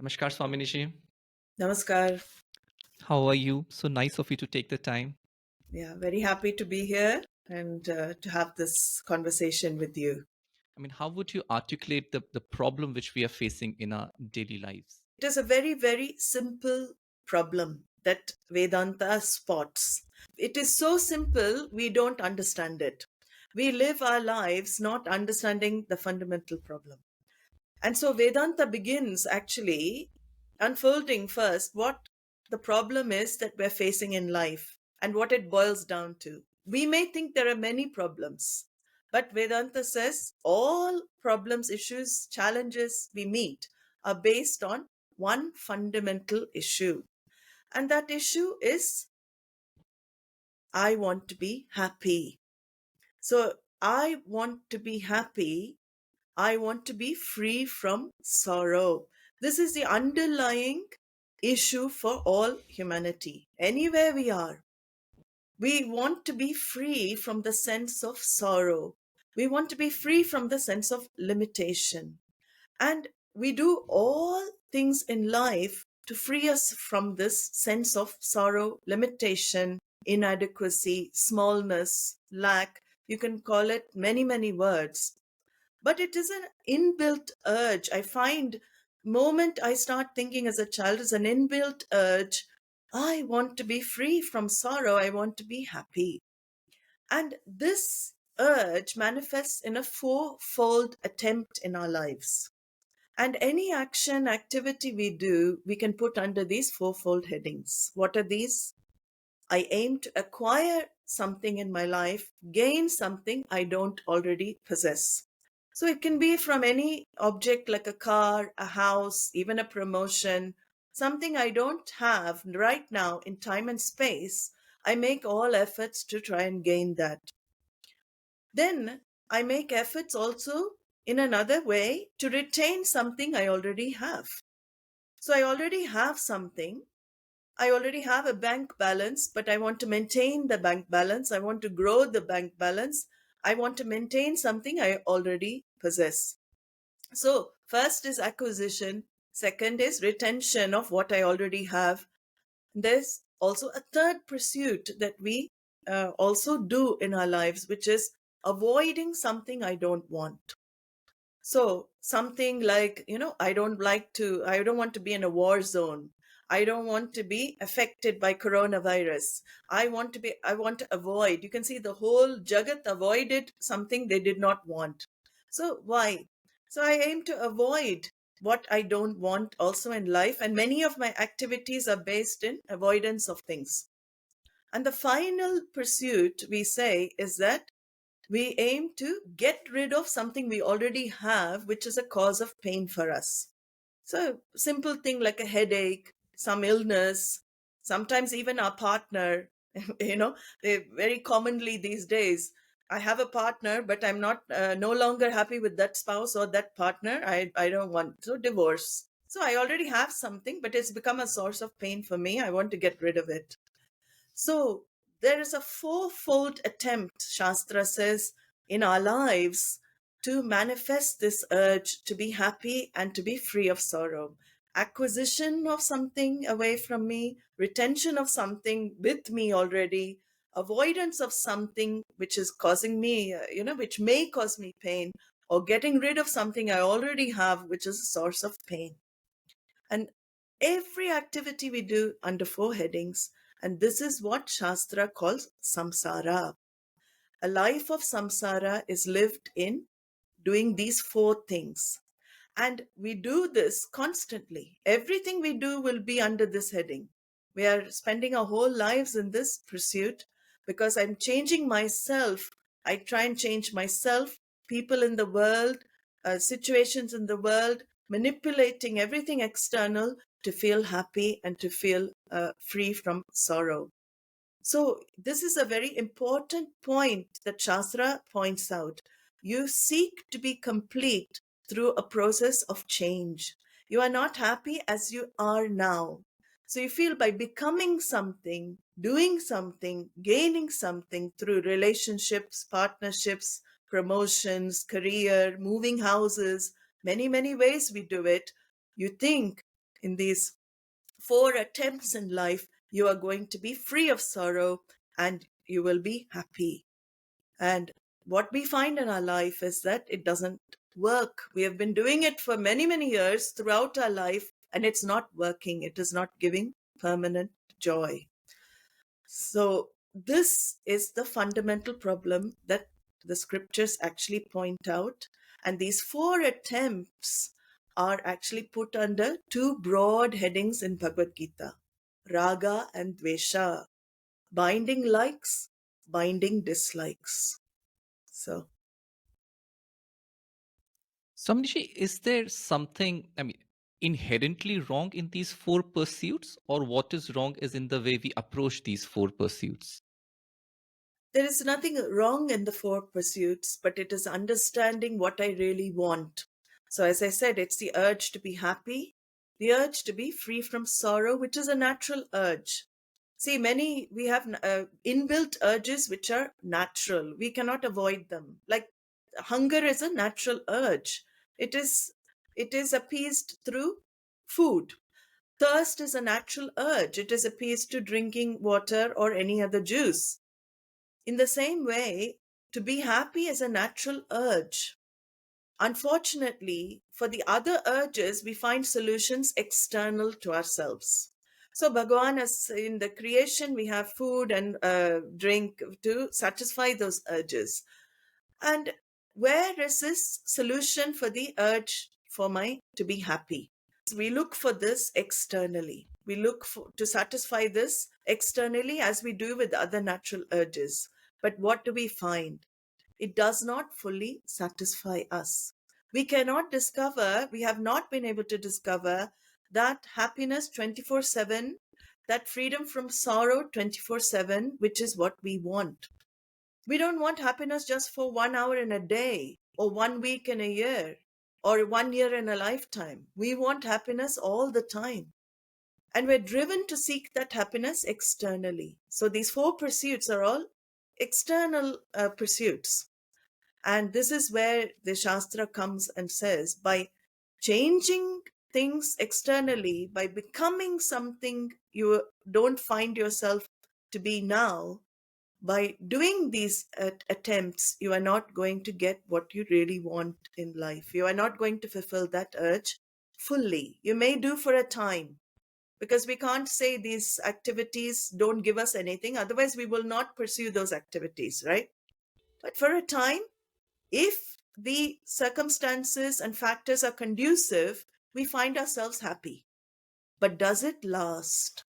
Namaskar, Swaminiji. Namaskar. How are you? So nice of you to take the time. Yeah, very happy to be here and to have this conversation with you. I mean, how would you articulate the problem which we are facing in our daily lives? It is a very, very simple problem that Vedanta spots. It is so simple, we don't understand it. We live our lives not understanding the fundamental problem. And so Vedanta begins actually unfolding first what the problem is that we're facing in life and what it boils down to. We may think there are many problems, but Vedanta says all problems, issues, challenges we meet are based on one fundamental issue. And that issue is I want to be happy. So I want to be happy. I want to be free from sorrow. This is the underlying issue for all humanity. Anywhere we are, we want to be free from the sense of sorrow. We want to be free from the sense of limitation. And we do all things in life to free us from this sense of sorrow, limitation, inadequacy, smallness, lack. You can call it many, many words. But it is an inbuilt urge. I find moment I start thinking as a child is an inbuilt urge. I want to be free from sorrow. I want to be happy. And this urge manifests in a fourfold attempt in our lives. And any action, activity we do, we can put under these fourfold headings. What are these? I aim to acquire something in my life, gain something I don't already possess. So it can be from any object like a car, a house, even a promotion, something I don't have right now in time and space. I make all efforts to try and gain that. Then I make efforts also in another way to retain something I already have. So I already have something. I already have a bank balance, but I want to maintain the bank balance. I want to grow the bank balance. I want to maintain something I already possess. So, first is acquisition. Second is retention of what I already have. There's also a third pursuit that we also do in our lives, which is avoiding something I don't want. So something like, I don't want to be in a war zone. I don't want to be affected by coronavirus. I want to avoid. You can see the whole Jagat avoided something they did not want. So why? So I aim to avoid what I don't want also in life. And many of my activities are based in avoidance of things. And the final pursuit, we say, is that we aim to get rid of something we already have, which is a cause of pain for us. So, simple thing like a headache, some illness, sometimes even our partner, very commonly these days, I have a partner, but I'm not no longer happy with that spouse or that partner. I don't want, so divorce. So I already have something, but it's become a source of pain for me. I want to get rid of it. So there is a fourfold attempt, Shastra says, in our lives to manifest this urge to be happy and to be free of sorrow. Acquisition of something away from me, retention of something with me already, avoidance of something which is causing me, which may cause me pain, or getting rid of something I already have, which is a source of pain. And every activity we do under four headings, and this is what Shastra calls samsara. A life of samsara is lived in doing these four things. And we do this constantly. Everything we do will be under this heading. We are spending our whole lives in this pursuit because I'm changing myself. I try and change myself, people in the world, situations in the world, manipulating everything external to feel happy and to feel free from sorrow. So, this is a very important point that Shastra points out. You seek to be complete through a process of change. You are not happy as you are now. So, you feel by becoming something, doing something, gaining something through relationships, partnerships, promotions, career, moving houses, many, many ways we do it. You think In these 4 attempts in life, you are going to be free of sorrow and you will be happy. And what we find in our life is that it doesn't work. We have been doing it for many, many years throughout our life, and it's not working. It is not giving permanent joy. So this is the fundamental problem that the scriptures actually point out. And these 4 attempts are actually put under 2 broad headings in Bhagavad Gita: Raga and dvesha, binding likes, binding dislikes. So, Swamiji, is there something, inherently wrong in these 4 pursuits, or what is wrong is in the way we approach these 4 pursuits? there is nothing wrong in the 4 pursuits, but it is understanding what I really want. So, as I said, it's the urge to be happy, the urge to be free from sorrow, which is a natural urge. See, we have inbuilt urges which are natural. We cannot avoid them. Like hunger is a natural urge. It is appeased through food. Thirst is a natural urge. It is appeased to drinking water or any other juice. In the same way, to be happy is a natural urge. Unfortunately, for the other urges, we find solutions external to ourselves. So Bhagavan, as in the creation, we have food and drink to satisfy those urges. And where is this solution for the urge for to be happy? We look for this externally. We look to satisfy this externally as we do with other natural urges. But what do we find? It does not fully satisfy us. We have not been able to discover that happiness 24/7, that freedom from sorrow 24/7, which is what we want. We don't want happiness just for 1 hour in a day, or 1 week in a year, or 1 year in a lifetime. We want happiness all the time. And we're driven to seek that happiness externally. So these 4 pursuits are all external pursuits. And this is where the Shastra comes and says, by changing things externally, by becoming something you don't find yourself to be now, by doing these attempts, you are not going to get what you really want in life. You are not going to fulfill that urge fully. You may do for a time, because we can't say these activities don't give us anything. Otherwise, we will not pursue those activities, right? But for a time, if the circumstances and factors are conducive, we find ourselves happy. But does it last?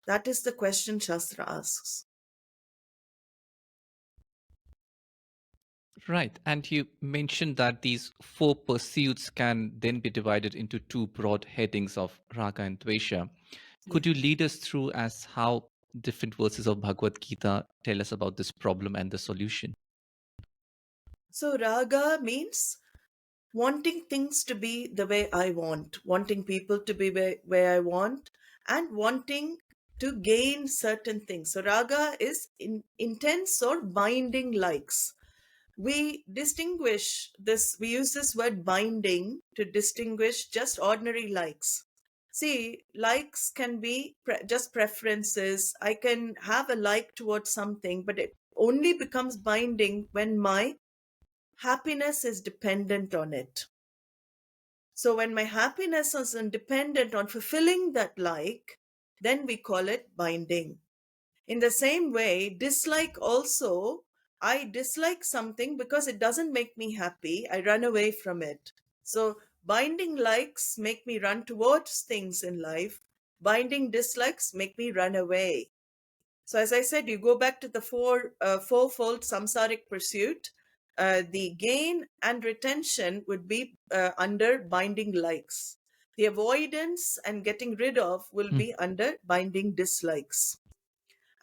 That is the question Shastra asks. Right. And you mentioned that these 4 pursuits can then be divided into 2 broad headings of Raga and Dvesha. Yeah. Could you lead us through as how different verses of Bhagavad Gita tell us about this problem and the solution? So Raga means wanting things to be the way I want, wanting people to be where I want, and wanting to gain certain things. So Raga is intense or binding likes. We distinguish this, we use this word binding to distinguish just ordinary likes. See, likes can be just preferences. I can have a like towards something, but it only becomes binding when my happiness is dependent on it. So when my happiness is dependent on fulfilling that like, then we call it binding. In the same way, dislike also, I dislike something because it doesn't make me happy. I run away from it. So binding likes make me run towards things in life. Binding dislikes make me run away. So as I said, you go back to the fourfold samsaric pursuit. The gain and retention would be under binding likes. The avoidance and getting rid of will be under binding dislikes.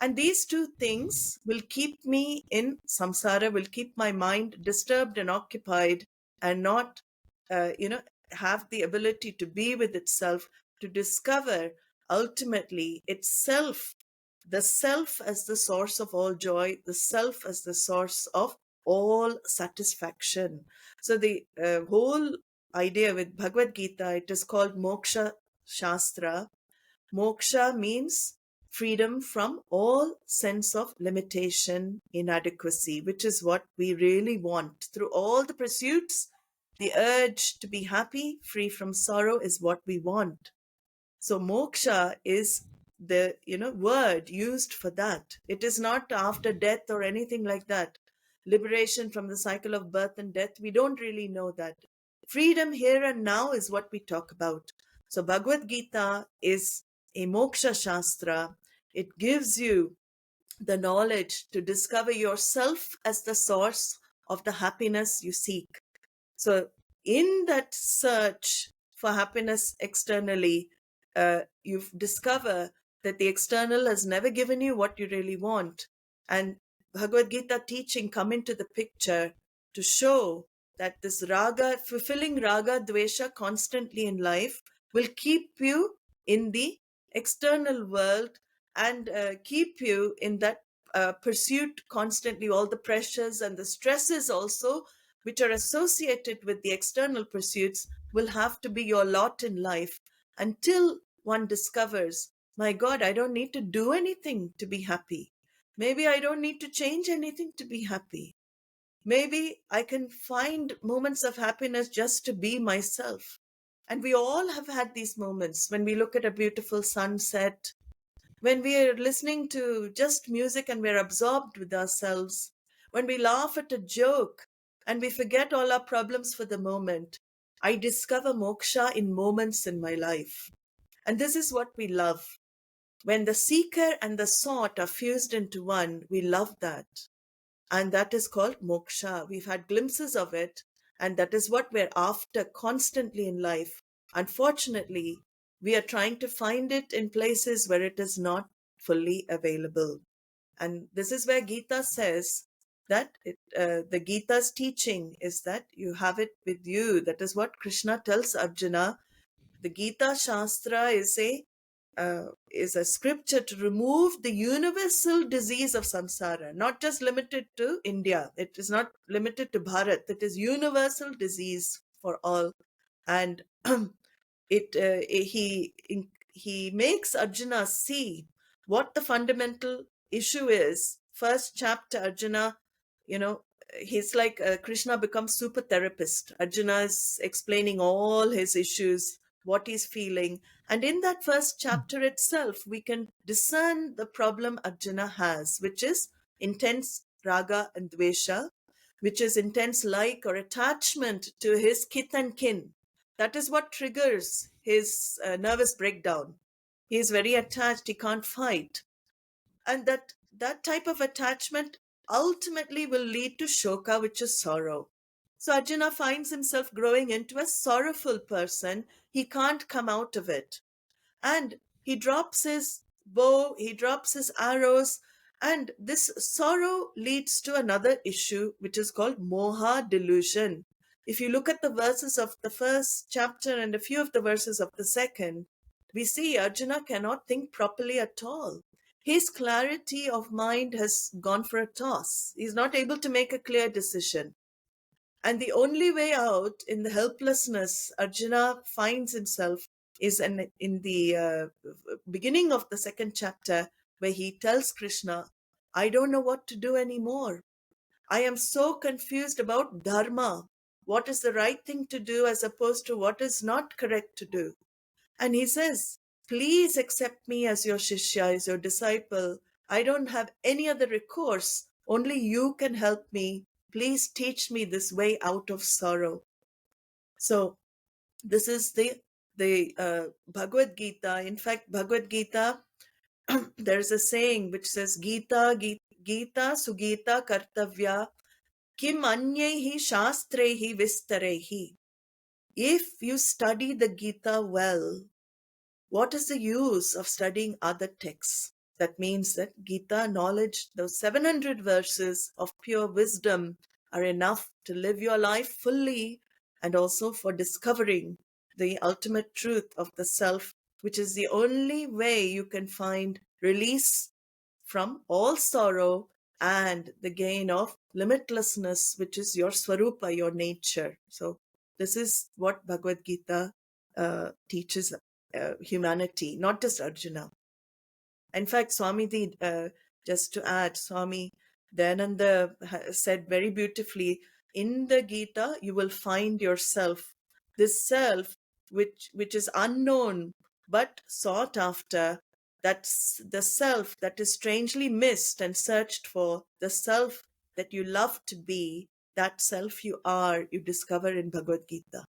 And these 2 things will keep me in samsara, will keep my mind disturbed and occupied, and not, have the ability to be with itself, to discover ultimately itself, the self as the source of all joy, the self as the source of all satisfaction. So the whole idea with Bhagavad Gita. It is called Moksha Shastra. Moksha means freedom from all sense of limitation, inadequacy, which is what we really want. Through all the pursuits, the urge to be happy, free from sorrow is what we want. So moksha is the word used for that. It is not after death or anything like that. Liberation from the cycle of birth and death, we don't really know that. Freedom here and now is what we talk about. So Bhagavad Gita is a moksha shastra. It gives you the knowledge to discover yourself as the source of the happiness you seek. So in that search for happiness externally, you discover that the external has never given you what you really want. And Bhagavad Gita teaching come into the picture to show that this raga, fulfilling raga, dvesha constantly in life will keep you in the external world and keep you in that pursuit constantly. All the pressures and the stresses also which are associated with the external pursuits will have to be your lot in life until one discovers, my God, I don't need to do anything to be happy. Maybe I don't need to change anything to be happy. Maybe I can find moments of happiness just to be myself. And we all have had these moments when we look at a beautiful sunset, when we are listening to just music and we're absorbed with ourselves, when we laugh at a joke and we forget all our problems for the moment. I discover moksha in moments in my life. And this is what we love. When the seeker and the sought are fused into one, we love that. And that is called moksha. We've had glimpses of it, and that is what we're after constantly in life. Unfortunately, we are trying to find it in places where it is not fully available. And this is where Gita says that the Gita's teaching is that you have it with you. That is what Krishna tells Arjuna. The Gita Shastra is a scripture to remove the universal disease of samsara, not just limited to India. It is not limited to Bharat. It is universal disease for all. And he makes Arjuna see what the fundamental issue is. First chapter, Arjuna, he's like Krishna becomes super therapist. Arjuna is explaining all his issues, what he's feeling. And in that first chapter itself, we can discern the problem Arjuna has, which is intense raga and dvesha, which is intense like or attachment to his kith and kin. That is what triggers his nervous breakdown. He is very attached, he can't fight. And that type of attachment ultimately will lead to shoka, which is sorrow. So Arjuna finds himself growing into a sorrowful person. He can't come out of it. And he drops his bow, he drops his arrows, and this sorrow leads to another issue, which is called moha, delusion. If you look at the verses of the first chapter and a few of the verses of the second, we see Arjuna cannot think properly at all. His clarity of mind has gone for a toss. He's not able to make a clear decision. And the only way out in the helplessness Arjuna finds himself is in the beginning of the second chapter, where he tells Krishna, I don't know what to do anymore. I am so confused about dharma. What is the right thing to do as opposed to what is not correct to do? And he says, please accept me as your shishya, as your disciple. I don't have any other recourse. Only you can help me. Please teach me this way out of sorrow. So this is the Bhagavad Gita. In fact, Bhagavad Gita, there's a saying which says, Gita sugita kartavya kim anyehi shastrehi vistarehi. If you study the Gita well, what is the use of studying other texts? That means that Gita knowledge, those 700 verses of pure wisdom, are enough to live your life fully and also for discovering the ultimate truth of the self, which is the only way you can find release from all sorrow and the gain of limitlessness, which is your swarupa, your nature. So This is what Bhagavad Gita teaches humanity, not just Arjuna. In fact, Swamini, just to add, Swami Dayananda said very beautifully, in the Gita, you will find yourself, this self which is unknown but sought after. That's the self that is strangely missed and searched for, the self that you love to be, that self you are, you discover in Bhagavad Gita.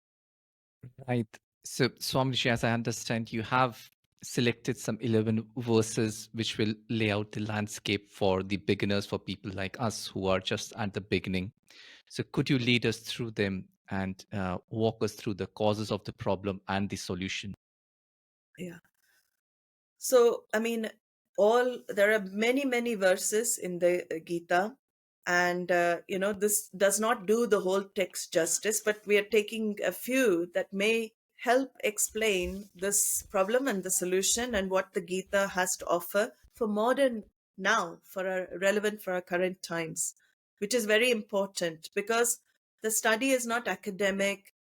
Right. So, Swamiji, as I understand, you have selected some 11 verses which will lay out the landscape for the beginners, for people like us who are just at the beginning. So, could you lead us through them and walk us through the causes of the problem and the solution? Yeah. So, I mean, there are many verses in the Gita, and this does not do the whole text justice, but we are taking a few that may help explain this problem and the solution and what the Gita has to offer for modern now, relevant for our current times, which is very important because the study is not academic.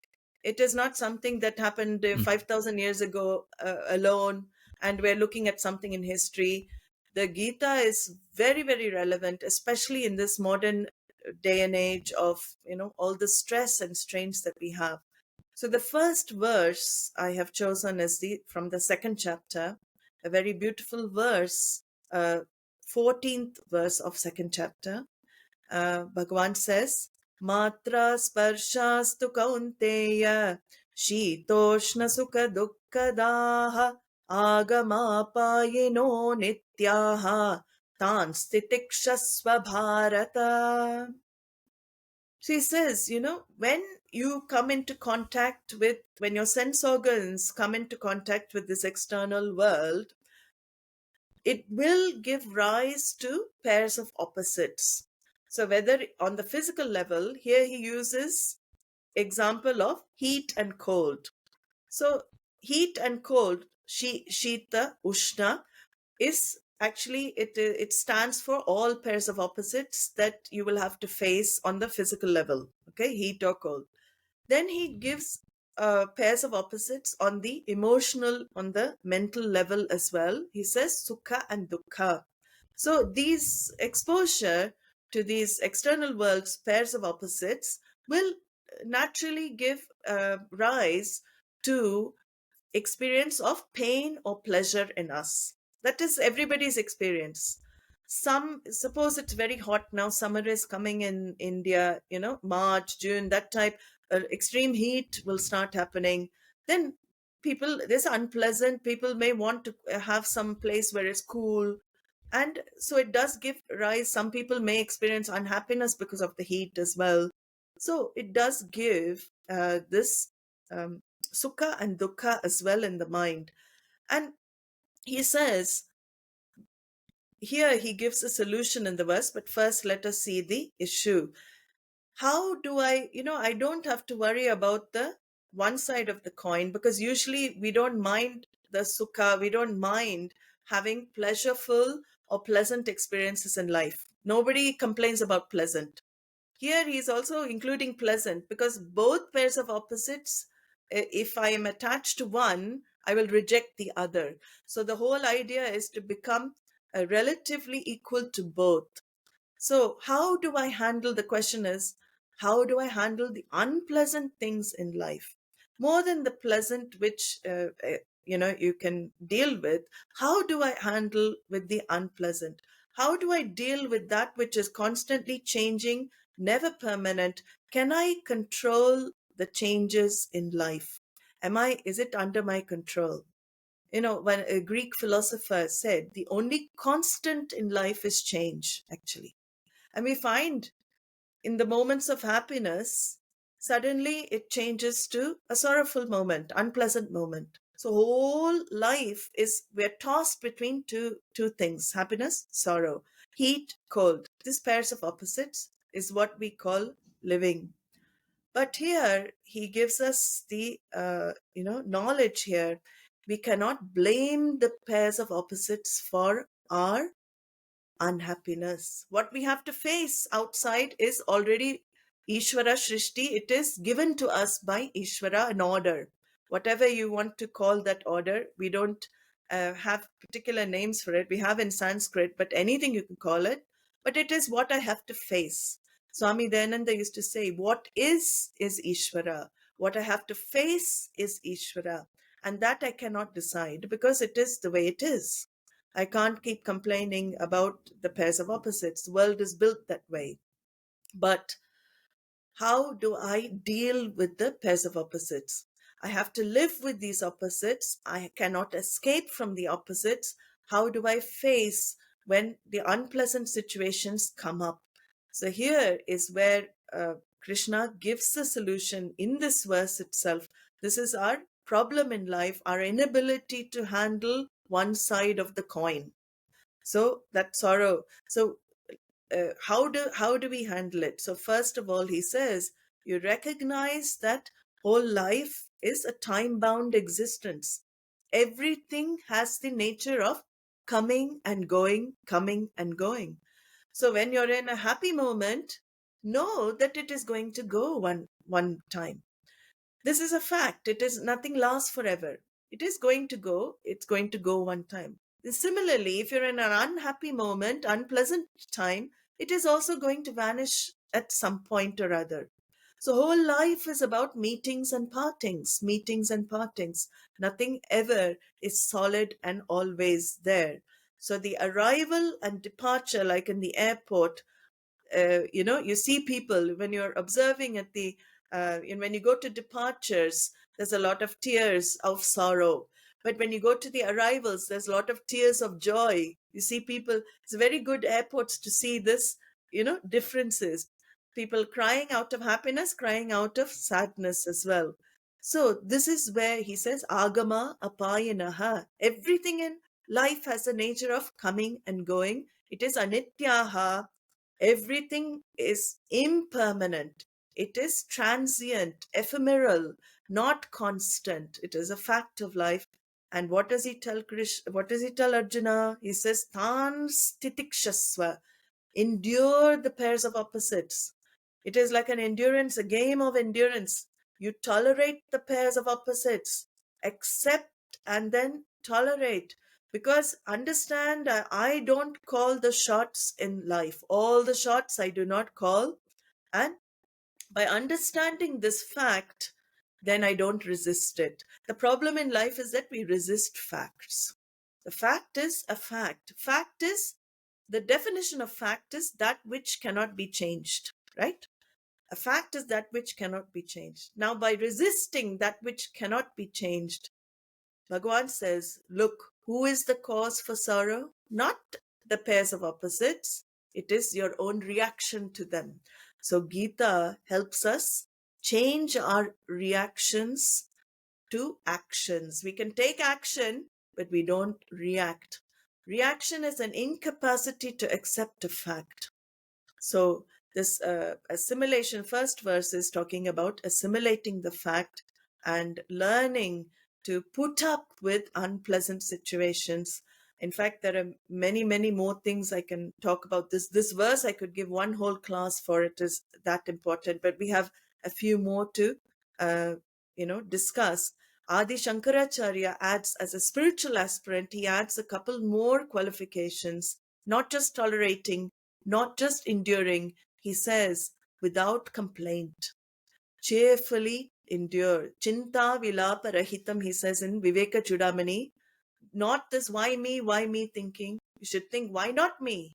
It is not something that happened 5,000 years ago alone, and we're looking at something in history. The Gita is very relevant, especially in this modern day and age of all the stress and strains that we have. So the first verse I have chosen is from the second chapter, a very beautiful verse, 14th verse of second chapter. Bhagavan says, mātrāsparśāstu kauntēya śītōṣṇasukhaduḥkhadāḥ āgamāpāyinō.nityāstāṅstitikṣasva bharata. So he says, when you come into contact with, when your sense organs come into contact with this external world, it will give rise to pairs of opposites. So whether on the physical level, here he uses example of heat and cold. So heat and cold, shita, ushna, is actually, it stands for all pairs of opposites that you will have to face on the physical level. Okay, heat or cold. Then he gives pairs of opposites on the emotional, on the mental level as well. He says sukha and dukkha. So these exposure to these external worlds, pairs of opposites, will naturally give rise to experience of pain or pleasure in us. That is everybody's experience. Suppose it's very hot now, summer is coming in India, March, June, that type, extreme heat will start happening. Then this unpleasant, people may want to have some place where it's cool. And so it does give rise, some people may experience unhappiness because of the heat as well. So it does give this sukha and dukkha as well in the mind. And he says, here he gives a solution in the verse, but first let us see the issue. How do I don't have to worry about the one side of the coin, because usually we don't mind the sukha, we don't mind having pleasureful or pleasant experiences in life. Nobody complains about pleasant. Here he is also including pleasant, because both pairs of opposites, if I am attached to one, I will reject the other. So the whole idea is to become relatively equal to both. So how do I handle, the question is, how do I handle the unpleasant things in life? More than the pleasant, which you can deal with, how do I handle with the unpleasant? How do I deal with that which is constantly changing, never permanent? Can I control the changes in life? Is it under my control? When a Greek philosopher said, the only constant in life is change, actually. And we find in the moments of happiness, suddenly it changes to a sorrowful moment, unpleasant moment. So whole life we're tossed between two things, happiness, sorrow, heat, cold. These pairs of opposites is what we call living. But here he gives us the knowledge here. We cannot blame the pairs of opposites for our unhappiness. What we have to face outside is already Ishvara Shrishti, it is given to us by Ishvara, an order. Whatever you want to call that order, we don't have particular names for it. We have in Sanskrit, but anything you can call it. But it is what I have to face. Swami Dayananda used to say, what is Ishvara. What I have to face is Ishvara. And that I cannot decide because it is the way it is. I can't keep complaining about the pairs of opposites. The world is built that way. But how do I deal with the pairs of opposites? I have to live with these opposites. I cannot escape from the opposites. How do I face when the unpleasant situations come up? So here is where Krishna gives the solution in this verse itself. This is our problem in life, our inability to handle one side of the coin. So that sorrow. So how do we handle it? So first of all, he says, you recognize that whole life is a time-bound existence. Everything has the nature of coming and going, coming and going. So when you're in a happy moment, know that it is going to go one time. This is a fact. It is nothing lasts forever. It is going to go. It's going to go one time. Similarly, if you're in an unhappy moment, unpleasant time, it is also going to vanish at some point or other. So whole life is about meetings and partings, meetings and partings. Nothing ever is solid and always there. So the arrival and departure, like in the airport, you see people when you're observing at the when you go to departures, there's a lot of tears of sorrow, but when you go to the arrivals, there's a lot of tears of joy. You see people, it's very good airports to see this, differences, people crying out of happiness, crying out of sadness as well. So this is where he says āgamāpāyinō. Everything in life has a nature of coming and going. It is anityaha. Everything is impermanent. It is transient, ephemeral, not constant. It is a fact of life. And what does he tell Krishna? What does he tell Arjuna? He says, āgamāpāyinō.nityāstāṅstitikṣasva. Endure the pairs of opposites. It is like an endurance, a game of endurance. You tolerate the pairs of opposites, accept and then tolerate. Because understand, I don't call the shots in life. All the shots I do not call. And by understanding this fact, then I don't resist it. The problem in life is that we resist facts. The fact is a fact. Fact is, the definition of fact is that which cannot be changed, right? A fact is that which cannot be changed. Now, by resisting that which cannot be changed, Bhagavan says, look, who is the cause for sorrow? Not the pairs of opposites. It is your own reaction to them. So Gita helps us change our reactions to actions. We can take action, but we don't react. Reaction is an incapacity to accept a fact. So this assimilation, first verse is talking about assimilating the fact and learning to put up with unpleasant situations. In fact, there are many, many more things I can talk about. This verse, I could give one whole class for. It is that important, but we have a few more to, discuss. Adi Shankaracharya adds, as a spiritual aspirant, he adds a couple more qualifications, not just tolerating, not just enduring. He says, without complaint, cheerfully endure. Chinta vilapa rahitam, he says in Viveka Chudamani. Not this why me thinking. You should think, why not me?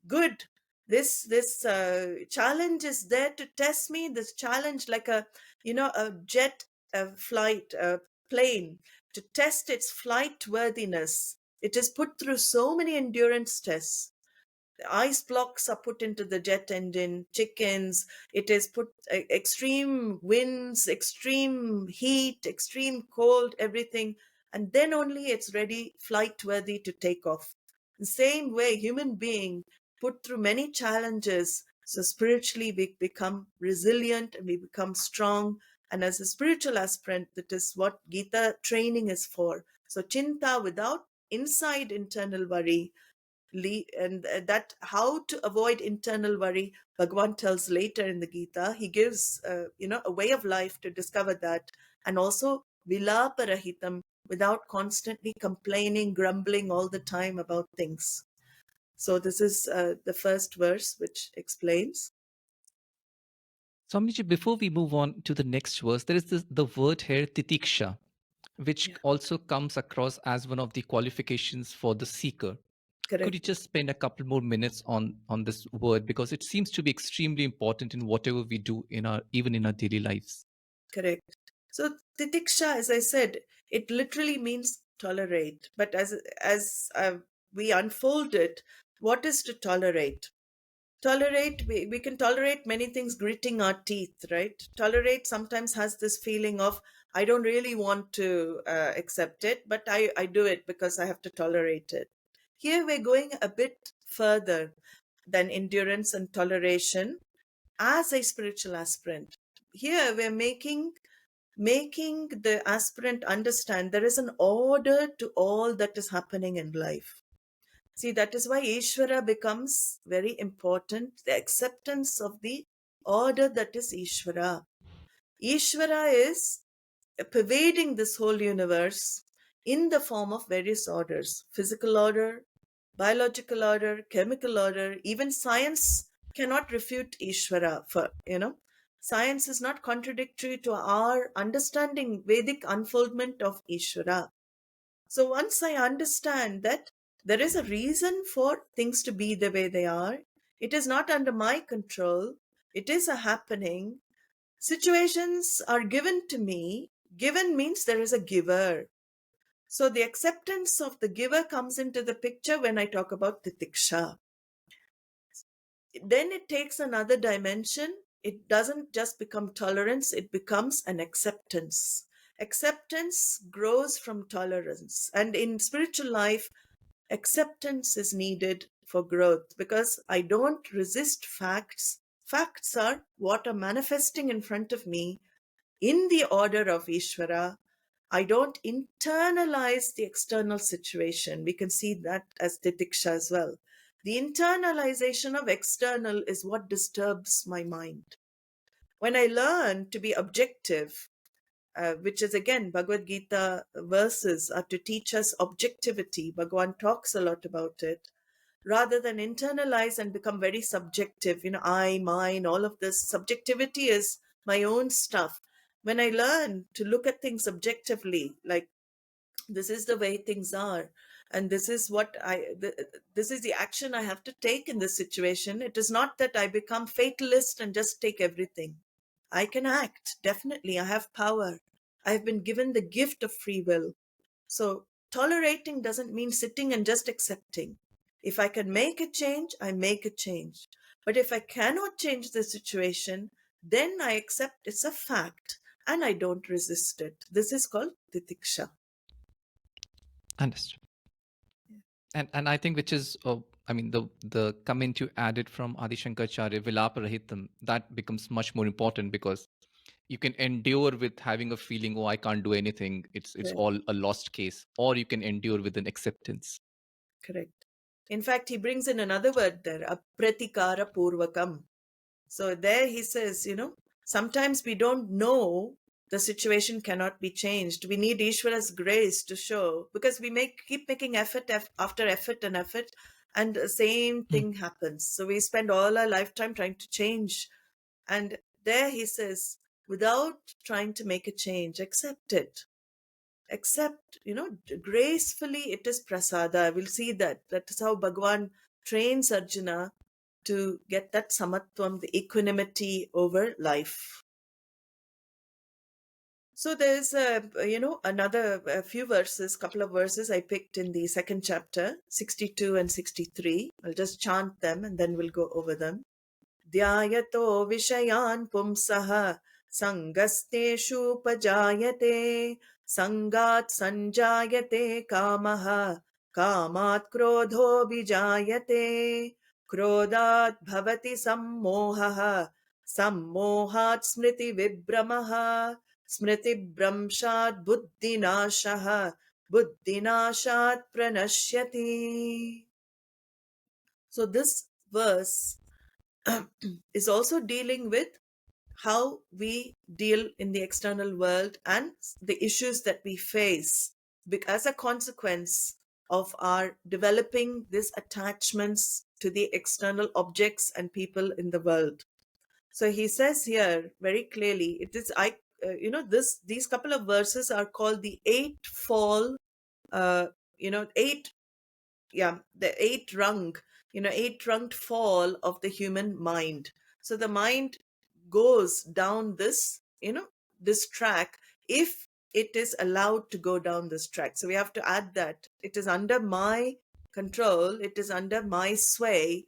Good. This challenge is there to test me. This challenge, like a jet, a flight, a plane, to test its flight worthiness. It is put through so many endurance tests. The ice blocks are put into the jet engine, chickens, it is put extreme winds, extreme heat, extreme cold, everything, and then only it's ready, flight worthy to take off. The same way, human being put through many challenges, so spiritually we become resilient and we become strong. And as a spiritual aspirant, that is what Gita training is for. So chinta, without inside internal worry, and that how to avoid internal worry, Bhagavan tells later in the Gita. He gives a way of life to discover that, and also vilaparahitam, without constantly complaining, grumbling all the time about things. So this is the first verse which explains. Swamiji, before we move on to the next verse, there is the word here, titiksha, which Yeah, also comes across as one of the qualifications for the seeker. Could you correct. just spend a couple more minutes on this word, because it seems to be extremely important in whatever we do even in our daily lives. Correct. So titiksha, as I said, it literally means tolerate. But as we unfold it, what is to tolerate? Tolerate, we can tolerate many things, gritting our teeth, right? Tolerate sometimes has this feeling of, I don't really want to accept it, but I do it because I have to tolerate it. Here we're going a bit further than endurance and toleration as a spiritual aspirant. Here we're making the aspirant understand there is an order to all that is happening in life. See, that is why Ishvara becomes very important, the acceptance of the order that is Ishvara. Ishvara is pervading this whole universe in the form of various orders: physical order, biological order, chemical order. Even science cannot refute Ishvara. Science is not contradictory to our understanding, Vedic unfoldment of Ishvara. So once I understand that there is a reason for things to be the way they are, it is not under my control, it is a happening. Situations are given to me. Given means there is a giver. So the acceptance of the giver comes into the picture when I talk about titiksha. Then it takes another dimension. It doesn't just become tolerance, it becomes an acceptance. Acceptance grows from tolerance. And in spiritual life, acceptance is needed for growth, because I don't resist facts. Facts are what are manifesting in front of me in the order of Ishvara. I don't internalize the external situation. We can see that as titiksha as well. The internalization of external is what disturbs my mind. When I learn to be objective, which is again, Bhagavad Gita verses are to teach us objectivity. Bhagavan talks a lot about it. Rather than internalize and become very subjective, I, mine, all of this. Subjectivity is my own stuff. When I learn to look at things objectively, like this is the way things are, and this is this is the action I have to take in this situation. It is not that I become fatalist and just take everything. I can act, definitely. I have power. I have been given the gift of free will. So tolerating doesn't mean sitting and just accepting. If I can make a change, I make a change. But if I cannot change the situation, then I accept it's a fact and I don't resist it. This is called titiksha. Understood. And I think, which is I mean, the comment you added from Adi Shankaracharya, vilaparahitam, that becomes much more important, because you can endure with having a feeling, oh, I can't do anything, it's Right. all a lost case, or you can endure with an acceptance. Correct. In fact, he brings in another word there, apratikara purvakam. So there he says, sometimes we don't know the situation cannot be changed. We need Ishvara's grace to show, because we keep making effort after effort and effort, and the same Hmm. thing happens. So we spend all our lifetime trying to change. And there he says, without trying to make a change, accept it. Accept, gracefully. It is prasada. We'll see that. That is how Bhagavan trains Arjuna to get that samatvam, the equanimity over life. So there's a few verses, couple of verses I picked in the second chapter, 62 and 63. I'll just chant them and then we'll go over them. Dhyayato vishayan pumsaha sangasteshu pajayate sangat sanjayate kamaha kamat krodho bijayate krodhat bhavati sammohaha sammohat smriti vibramaha smriti bramshat buddhinashaha buddhinashat pranashyati. So this verse is also dealing with how we deal in the external world and the issues that we face as a consequence of our developing these attachments to the external objects and people in the world. So he says here very clearly, it is these couple of verses are called the eightfold, uh, eight, yeah, the eight runged fall of the human mind. So the mind goes down this track if it is allowed to go down this track. So we have to add that it is under my control, it is under my sway,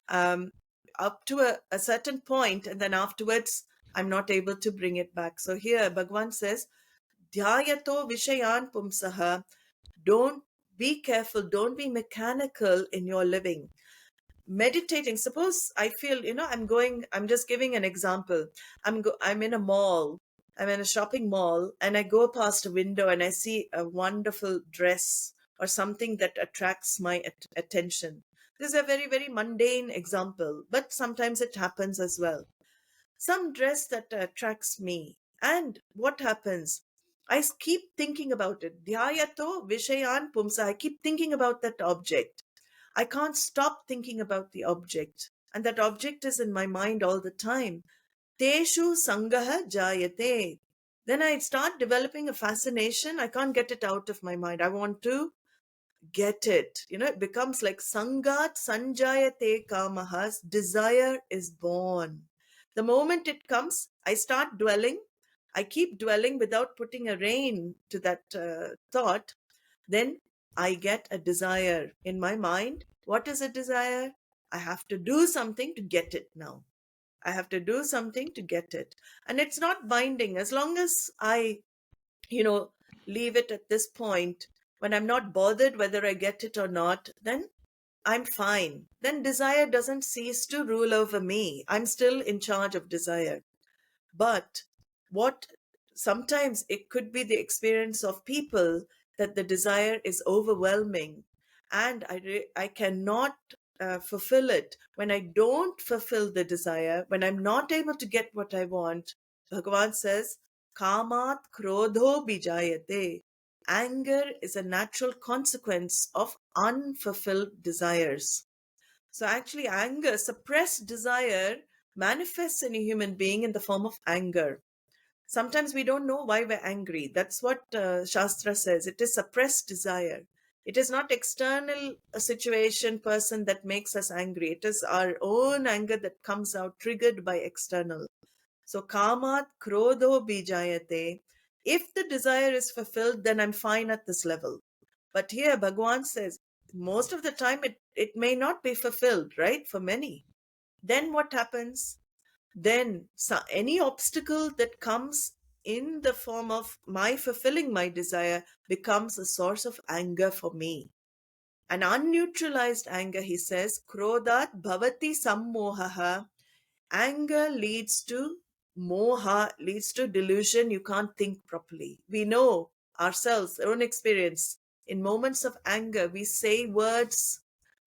um, up to a certain point, and then afterwards I'm not able to bring it back. So here Bhagavan says, dhyayato vishayan pumsaha, don't be careful, don't be mechanical in your living. Meditating, suppose I feel, I'm just giving an example. I'm in a mall, I'm in a shopping mall, and I go past a window and I see a wonderful dress or something that attracts my attention. This is a very, very mundane example, but sometimes it happens as well. Some dress that attracts me, and what happens? I keep thinking about it. Dhyayato vishayan pumsa. I keep thinking about that object. I can't stop thinking about the object. And that object is in my mind all the time. Teshu sangaha jayate. Then I start developing a fascination. I can't get it out of my mind. I want to get it. It becomes like sangat sanjayate kamahas. Desire is born. The moment it comes, I start dwelling. I keep dwelling without putting a rein to that thought. Then I get a desire in my mind. What is a desire? I have to do something to get it now. I have to do something to get it. And it's not binding. As long as I, leave it at this point, when I'm not bothered whether I get it or not, then I'm fine. Then desire doesn't cease to rule over me. I'm still in charge of desire. But what sometimes it could be the experience of people that the desire is overwhelming and I cannot fulfill it. When I don't fulfill the desire, when I'm not able to get what I want, Bhagavan says, kamat krodho bijayate. Anger is a natural consequence of unfulfilled desires. So actually anger, suppressed desire, manifests in a human being in the form of anger. Sometimes we don't know why we're angry. That's what Shastra says. It is suppressed desire. It is not external situation, person that makes us angry. It is our own anger that comes out triggered by external. So kamat krodho bijayate. If the desire is fulfilled, then I'm fine at this level. But here Bhagavan says, most of the time it may not be fulfilled, right? For many. Then what happens? Then any obstacle that comes in the form of my fulfilling my desire becomes a source of anger for me. An unneutralized anger, he says, krodat bhavati sammohaha. Anger leads to moha, leads to delusion. You can't think properly. We know ourselves, our own experience. In moments of anger, we say words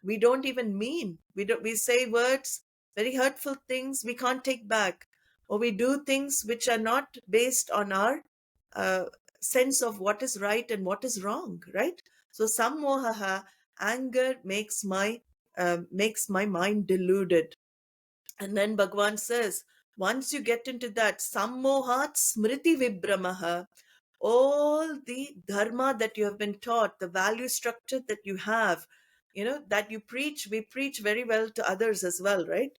we don't even mean. We say words, very hurtful things we can't take back, or we do things which are not based on our uh, sense of what is right and what is wrong. Right. So sammohaha, anger makes my mind deluded. And then Bhagavan says, once you get into that, sammohat smriti vibramaha, all the dharma that you have been taught, the value structure that you have, that you preach, we preach very well to others as well, right?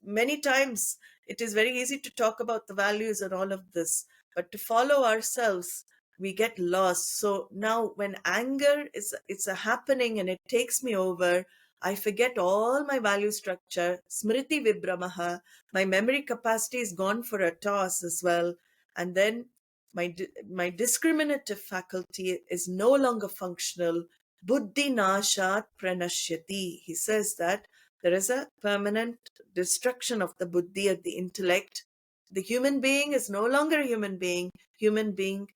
Many times it is very easy to talk about the values and all of this, but to follow ourselves, we get lost. So now when anger it's a happening and it takes me over, I forget all my value structure, smriti vibramaha, my memory capacity is gone for a toss as well. And then my discriminative faculty is no longer functional. Buddhi nashat pranashyati. He says that there is a permanent destruction of the buddhi, of the intellect. The human being is no longer a human being. Human being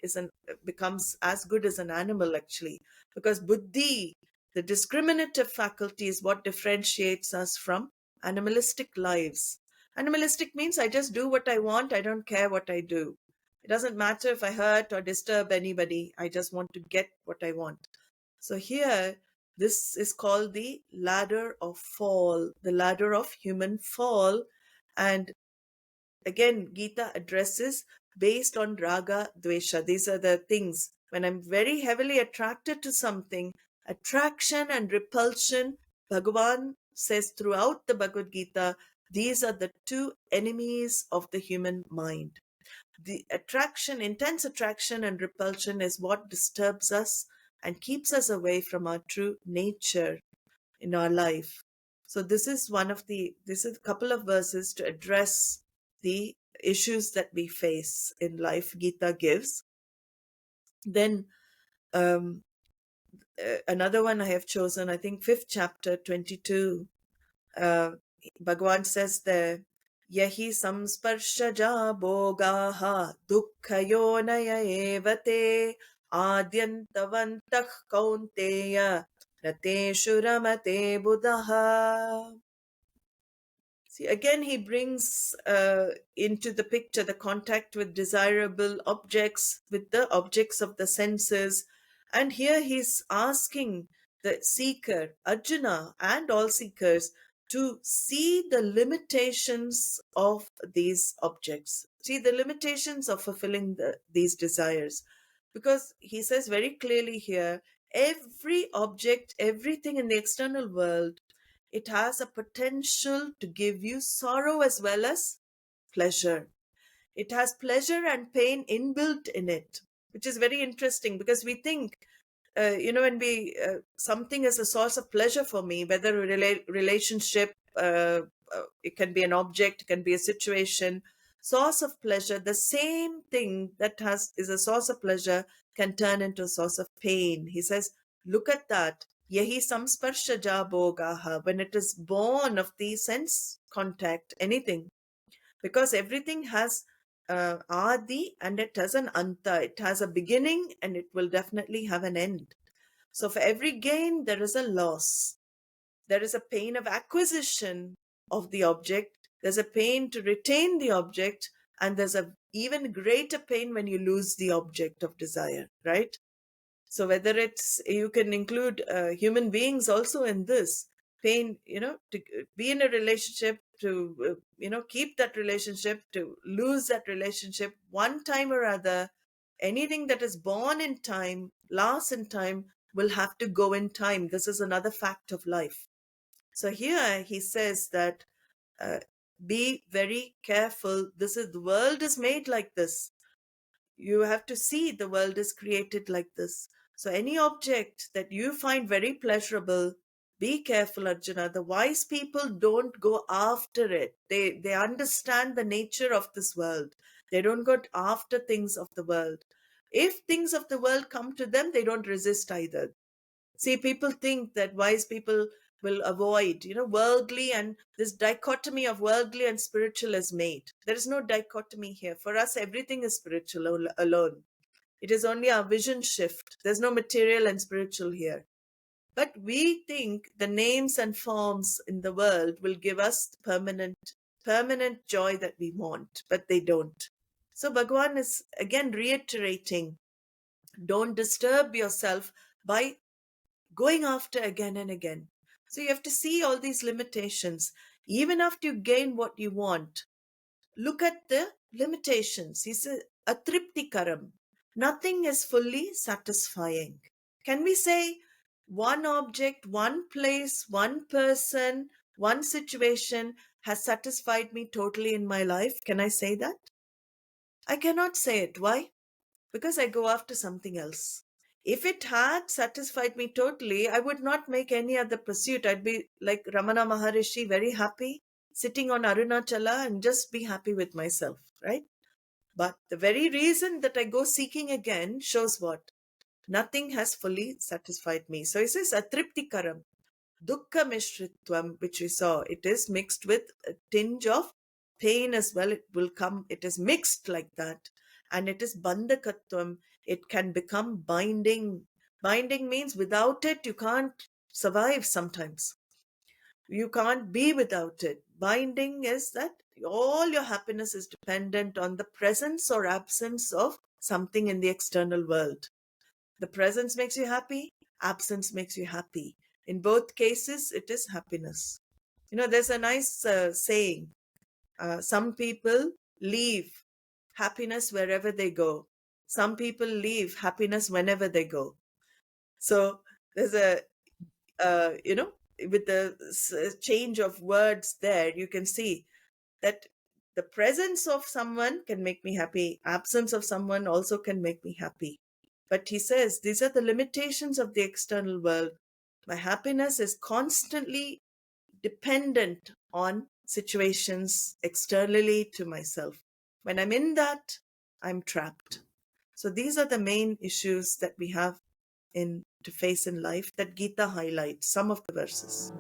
becomes as good as an animal, actually, because buddhi, The discriminative faculty is what differentiates us from animalistic lives. Animalistic means I just do what I want, I don't care what I do. It doesn't matter if I hurt or disturb anybody, I just want to get what I want. So here, this is called the ladder of fall, the ladder of human fall. And again, Gita addresses based on raga, dvesha. These are the things. When I'm very heavily attracted to something, attraction and repulsion, Bhagavan says throughout the Bhagavad Gita, these are the two enemies of the human mind. The attraction, intense attraction and repulsion is what disturbs us and keeps us away from our true nature in our life. So this is a couple of verses to address the issues that we face in life, Gita gives. Then another one I have chosen, I think 5th chapter, 22. Bhagavan says there, Yahi samsparshaja bhogaha dukkhayo evate adyantavantah kauntēya rateshu ramate buddhaha. See, again, he brings into the picture the contact with desirable objects, with the objects of the senses. And here he's asking the seeker, Arjuna, and all seekers to see the limitations of these objects, see the limitations of fulfilling these desires. Because he says very clearly here, every object, everything in the external world, it has a potential to give you sorrow as well as pleasure. It has pleasure and pain inbuilt in it, which is very interesting because we think, when something is a source of pleasure for me, whether a relationship, it can be an object, it can be a situation, source of pleasure, the same thing that is a source of pleasure can turn into a source of pain. He says, look at that. Yahi samsparshaja bhogaha, when it is born of the sense contact, anything. Because everything has adi and it has an anta. It has a beginning and it will definitely have an end. So for every gain, there is a loss. There is a pain of acquisition of the object. There's a pain to retain the object. And there's a even greater pain when you lose the object of desire, right? So whether you can include human beings also in this pain, to be in a relationship, to, keep that relationship, to lose that relationship one time or other, anything that is born in time, lasts in time, will have to go in time. This is another fact of life. So here he says that be very careful. The world is made like this. You have to see the world is created like this. So any object that you find very pleasurable, be careful, Arjuna. The wise people don't go after it. They understand the nature of this world. They don't go after things of the world. If things of the world come to them, they don't resist either. See, people think that wise people will avoid, worldly, and this dichotomy of worldly and spiritual is made. There is no dichotomy here. For us, everything is spiritual alone. It is only our vision shift. There's no material and spiritual here. But we think the names and forms in the world will give us permanent joy that we want, but they don't. So Bhagavan is again reiterating, don't disturb yourself by going after again and again. So you have to see all these limitations. Even after you gain what you want, look at the limitations. He says, atriptikaram. Nothing is fully satisfying. Can we say one object, one place, one person, one situation has satisfied me totally in my life? Can I say that? I cannot say it. Why? Because I go after something else. If it had satisfied me totally, I would not make any other pursuit. I'd be like Ramana Maharishi, very happy, sitting on Arunachala and just be happy with myself, right? But the very reason that I go seeking again shows what? Nothing has fully satisfied me. So he says, atriptikaram, dukkha mishritvam, which we saw. It is mixed with a tinge of pain as well. It will come, it is mixed like that. And it is bandhakatvam. It can become binding. Binding means without it, you can't survive sometimes. You can't be without it. Binding is that all your happiness is dependent on the presence or absence of something in the external world. The presence makes you happy, absence makes you happy. In both cases, it is happiness. There's a nice saying. Some people leave happiness wherever they go. Some people leave happiness whenever they go. So there's with the change of words there, you can see that the presence of someone can make me happy. Absence of someone also can make me happy. But he says, these are the limitations of the external world. My happiness is constantly dependent on situations externally to myself. When I'm in that, I'm trapped. So these are the main issues that we have to face in life that Gita highlights, some of the verses.